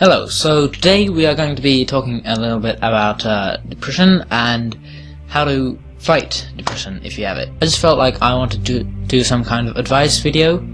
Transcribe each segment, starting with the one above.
Hello, so today we are going to be talking a little bit about depression and how to fight depression if you have it. I just felt like I wanted to do some kind of advice video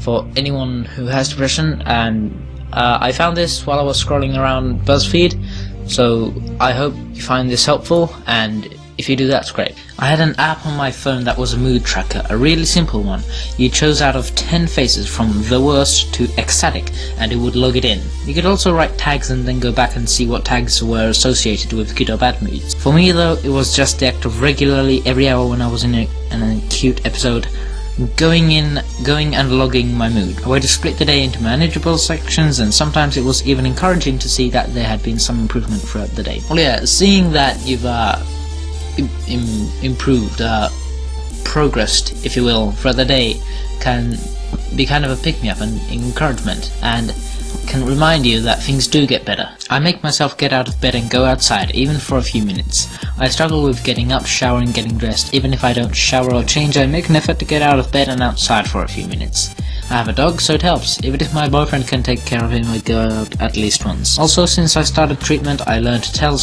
for anyone who has depression, and I found this while I was scrolling around BuzzFeed, so I hope you find this helpful, and if you do, that's great. I had an app on my phone that was a mood tracker, a really simple one. You chose out of 10 faces from the worst to ecstatic, and it would log it in. You could also write tags and then go back and see what tags were associated with good or bad moods. For me though, it was just the act of regularly, every hour when I was in an acute episode, going and logging my mood. A way to split the day into manageable sections, and sometimes it was even encouraging to see that there had been some improvement throughout the day. Well, yeah, seeing that you've improved, progressed, if you will, throughout the day can be kind of a pick-me-up and encouragement, and can remind you that things do get better. I make myself get out of bed and go outside, even for a few minutes. I struggle with getting up, showering, getting dressed. Even if I don't shower or change, I make an effort to get out of bed and outside for a few minutes. I have a dog, so it helps. Even if my boyfriend can take care of him, I go out at least once. Also, since I started treatment, I learned to tell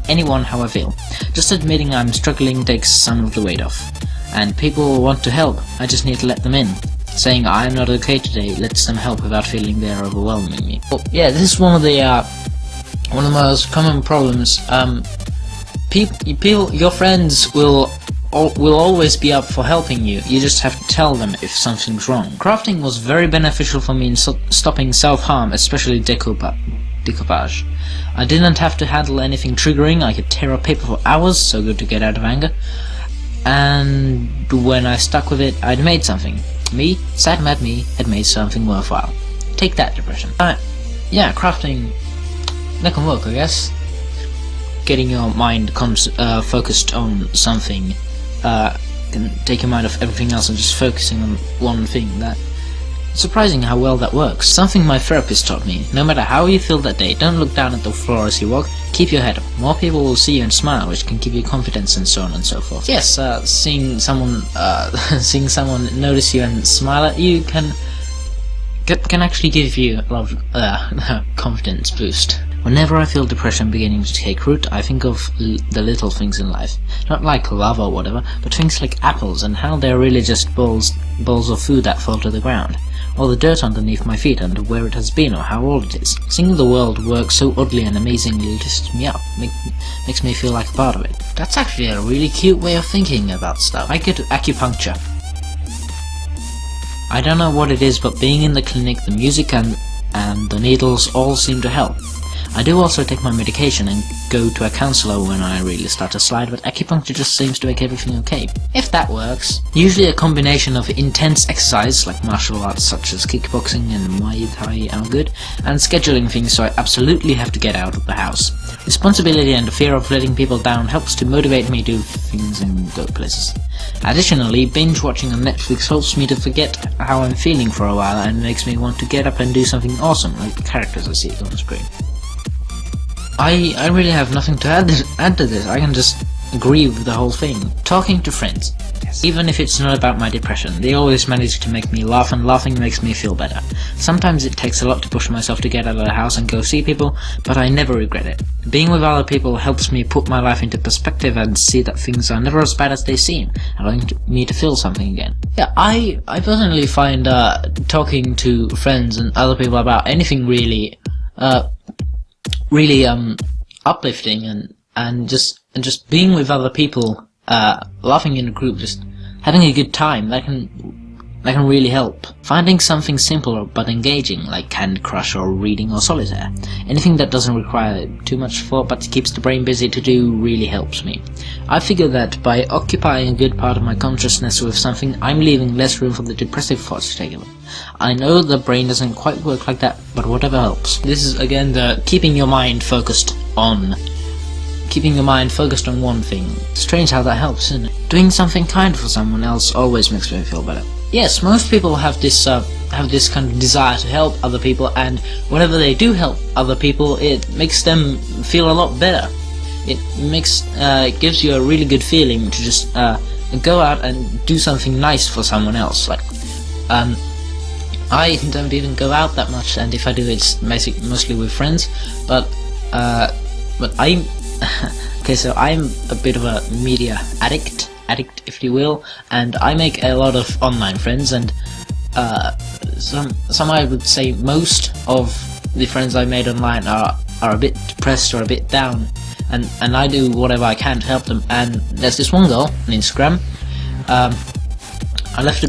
anyone how I feel. Just admitting I'm struggling takes some of the weight off. And people want to help, I just need to let them in. Saying I'm not okay today lets them help without feeling they're overwhelming me. Well, yeah, this is one of the most common problems. Your friends will always be up for helping you. You just have to tell them if something's wrong. Crafting was very beneficial for me in stopping self-harm, especially decoupage. I didn't have to handle anything triggering. I could tear up paper for hours, so good to get out of anger. And when I stuck with it, I'd made something. Me, sad mad me, had made something worthwhile. Take that, depression. Yeah, crafting, that can work, I guess. Getting your mind focused on something can take your mind off everything else and just focusing on one thing. It's surprising how well that works. Something my therapist taught me: no matter how you feel that day, don't look down at the floor as you walk, keep your head up. More people will see you and smile, which can give you confidence, and so on and so forth. Yes, seeing someone notice you and smile at you can actually give you a lot of confidence boost. Whenever I feel depression beginning to take root, I think of the little things in life. Not like love or whatever, but things like apples, and how they're really just bowls of food that fall to the ground. Or the dirt underneath my feet and where it has been or how old it is. Seeing the world work so oddly and amazingly lifts me up, makes me feel like a part of it. That's actually a really cute way of thinking about stuff. I go to acupuncture. I don't know what it is, but being in the clinic, the music and the needles all seem to help. I do also take my medication and go to a counsellor when I really start to slide, but acupuncture just seems to make everything okay. If that works. Usually a combination of intense exercise, like martial arts such as kickboxing and Muay Thai are good, and scheduling things so I absolutely have to get out of the house. Responsibility and the fear of letting people down helps to motivate me to do things and go places. Additionally, binge watching on Netflix helps me to forget how I'm feeling for a while and makes me want to get up and do something awesome, like the characters I see on the screen. I really have nothing to add to this. I can just agree with the whole thing. Talking to friends. Yes. Even if it's not about my depression, they always manage to make me laugh, and laughing makes me feel better. Sometimes it takes a lot to push myself to get out of the house and go see people, but I never regret it. Being with other people helps me put my life into perspective and see that things are never as bad as they seem, allowing me to feel something again. Yeah, I personally find talking to friends and other people about anything really uplifting, and just being with other people, laughing in a group, just having a good time, that can really help. Finding something simple but engaging, like Candy Crush or reading or solitaire, anything that doesn't require too much thought but keeps the brain busy to do, really helps me. I figure that by occupying a good part of my consciousness with something, I'm leaving less room for the depressive thoughts to take over. I know the brain doesn't quite work like that, but whatever helps. This is again the keeping your mind focused on one thing. Strange how that helps, isn't it? Doing something kind for someone else always makes me feel better. Yes, most people have this kind of desire to help other people, and whenever they do help other people, it makes them feel a lot better. It gives you a really good feeling to just go out and do something nice for someone else. Like I don't even go out that much, and if I do, it's mostly with friends. But I'm okay. So I'm a bit of a media addict, if you will, and I make a lot of online friends, and some I would say most of the friends I made online are a bit depressed or a bit down, and I do whatever I can to help them. And there's this one girl on Instagram. I left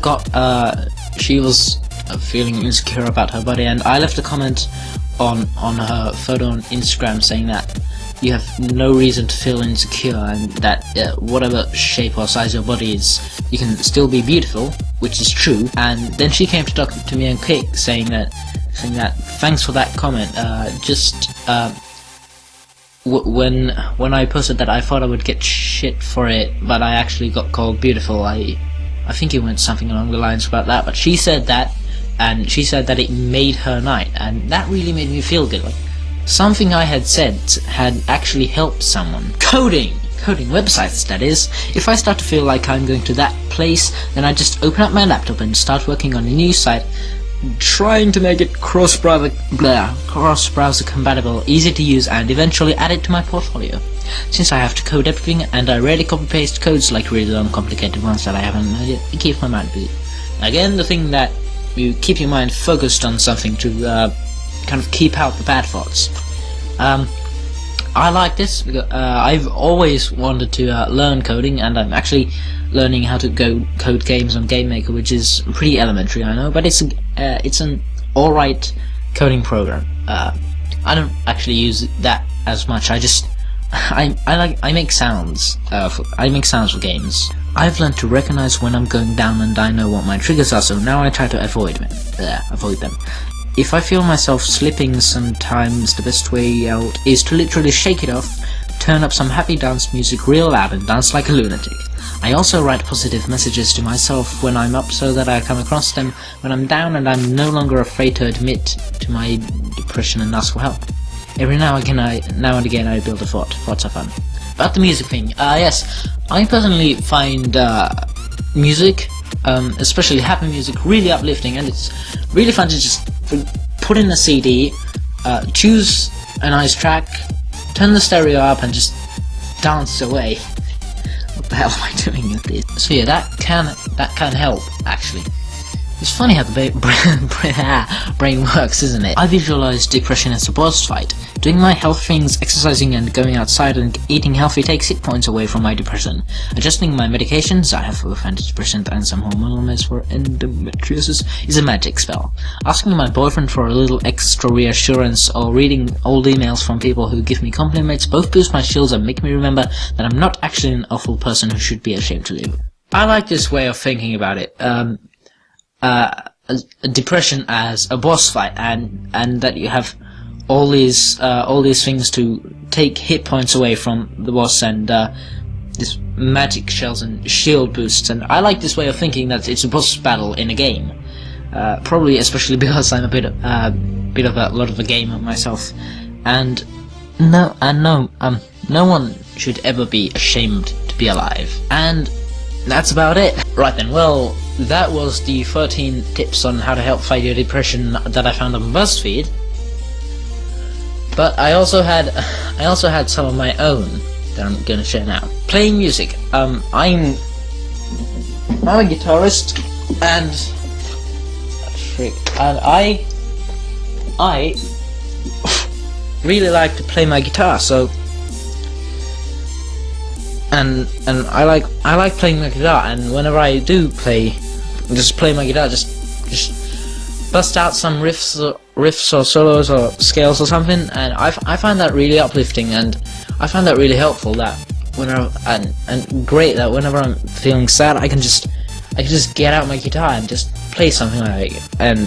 she was feeling insecure about her body, and I left a comment on her photo on Instagram saying that you have no reason to feel insecure, and that whatever shape or size your body is, you can still be beautiful, which is true. And then she came to talk to me and Kik, saying that thanks for that comment. When I posted that, I thought I would get shit for it, but I actually got called beautiful. I think it went something along the lines about that, but she said that, and she said that it made her night, and that really made me feel good. Like, something I had said had actually helped someone. Coding websites, that is. If I start to feel like I'm going to that place, then I just open up my laptop and start working on a new site, trying to make it cross-browser compatible, easy to use, and eventually add it to my portfolio. Since I have to code everything, and I rarely copy-paste codes like really long, complicated ones that I haven't made, it keeps my mind busy. Again, the thing that you keep your mind focused on something to kind of keep out the bad thoughts. I like this because I've always wanted to learn coding, and I'm actually learning how to code games on GameMaker, which is pretty elementary, I know, but it's an alright coding program. I don't actually use that as much. I make sounds. I make sounds for games. I've learned to recognize when I'm going down, and I know what my triggers are, so now I try to avoid them. If I feel myself slipping sometimes, the best way out is to literally shake it off, turn up some happy dance music real loud, and dance like a lunatic. I also write positive messages to myself when I'm up, so that I come across them when I'm down, and I'm no longer afraid to admit to my depression and ask for help. Every now and again I build a thought. Thoughts are fun. About the music thing, yes, I personally find music, especially happy music, really uplifting, and it's really fun to just put in a CD, choose a nice track, turn the stereo up, and just dance away. What the hell am I doing with this? So yeah, that can help, actually. It's funny how the brain works, isn't it? I visualize depression as a boss fight. Doing my health things, exercising and going outside and eating healthy takes hit points away from my depression. Adjusting my medications, I have both antidepressant and some hormonal meds for endometriosis, is a magic spell. Asking my boyfriend for a little extra reassurance or reading old emails from people who give me compliments both boost my shields and make me remember that I'm not actually an awful person who should be ashamed to live. I like this way of thinking about it. Depression as a boss fight, and that you have all these things to take hit points away from the boss, and this magic shells and shield boosts. And I like this way of thinking that it's a boss battle in a game. Probably especially because I'm a lot of a gamer myself, and no one should ever be ashamed to be alive. And that's about it. Right then, well, that was the 13 tips on how to help fight your depression that I found on BuzzFeed. But I also had some of my own that I'm gonna share now. Playing music. I'm a guitarist, and I really like to play my guitar. So. And I like playing my guitar, and whenever I do play my guitar, just bust out some riffs or solos or scales or something, and I find that really uplifting, and I find that really helpful. That and great that whenever I'm feeling sad, I can just get out my guitar and just play something like it. And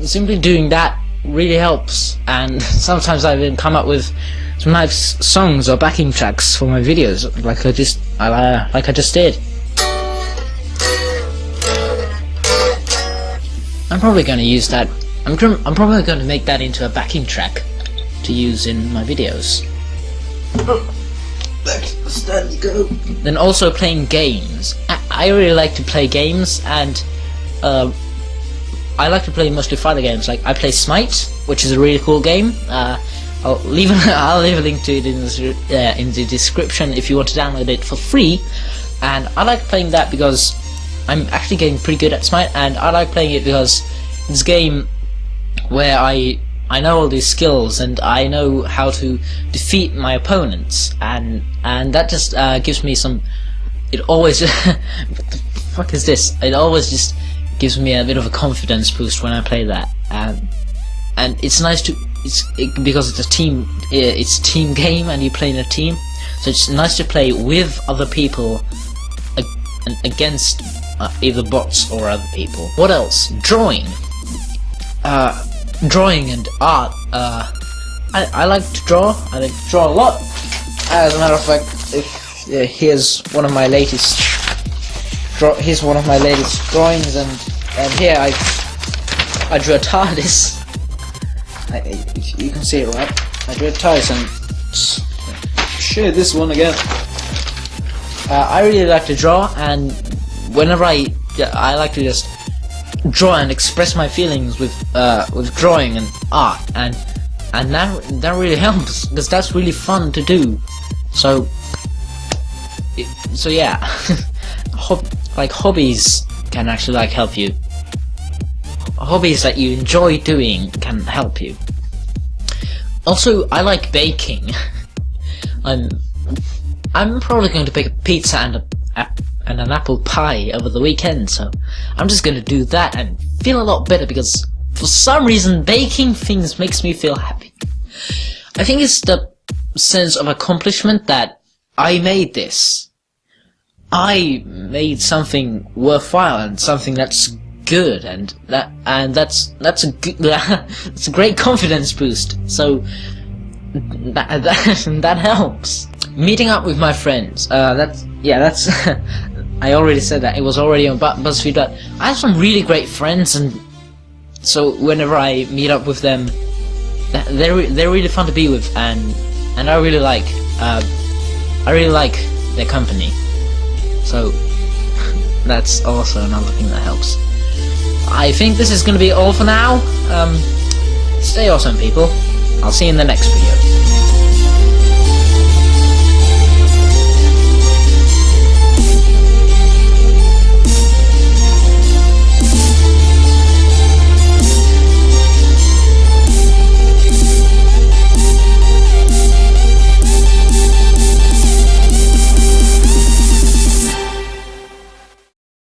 simply doing that really helps, and sometimes I even come up with some nice songs or backing tracks for my videos, like I just did. I'm probably going to use that. I'm probably going to make that into a backing track to use in my videos. Back to the stand you go. Then also playing games. I really like to play games, and I like to play mostly fighter games. Like I play Smite, which is a really cool game. I'll leave a link to it in the description if you want to download it for free. And I like playing that because I'm actually getting pretty good at Smite, and I like playing it because it's a game where I know all these skills and I know how to defeat my opponents, and that just gives me some. It always what the fuck is this? It always just gives me a bit of a confidence boost when I play that, and it's nice to because it's a team game and you play in a team, so it's nice to play with other people against either bots or other people. What else? Drawing and art. I like to draw. I like to draw a lot. As a matter of fact, here's one of my latest drawings, and here I drew a TARDIS. You can see it, right? I drew a TARDIS, and share this one again. I really like to draw, and whenever I like to just draw and express my feelings with drawing and art, and that really helps because that's really fun to do. So yeah, like hobbies can actually like help you. Hobbies that you enjoy doing can help you. Also, I like baking. I'm probably going to bake a pizza and an apple pie over the weekend, so I'm just going to do that and feel a lot better because for some reason baking things makes me feel happy. I think it's the sense of accomplishment that I made this. I made something worthwhile and something that's good, and that's a good, that's a great confidence boost. So that helps. Meeting up with my friends. That's I already said that. It was already on BuzzFeed, but I have some really great friends, and so whenever I meet up with them, they're really fun to be with, and I really like their company. So that's also another thing that helps. I think this is going to be all for now. Stay awesome, people. I'll see you in the next video.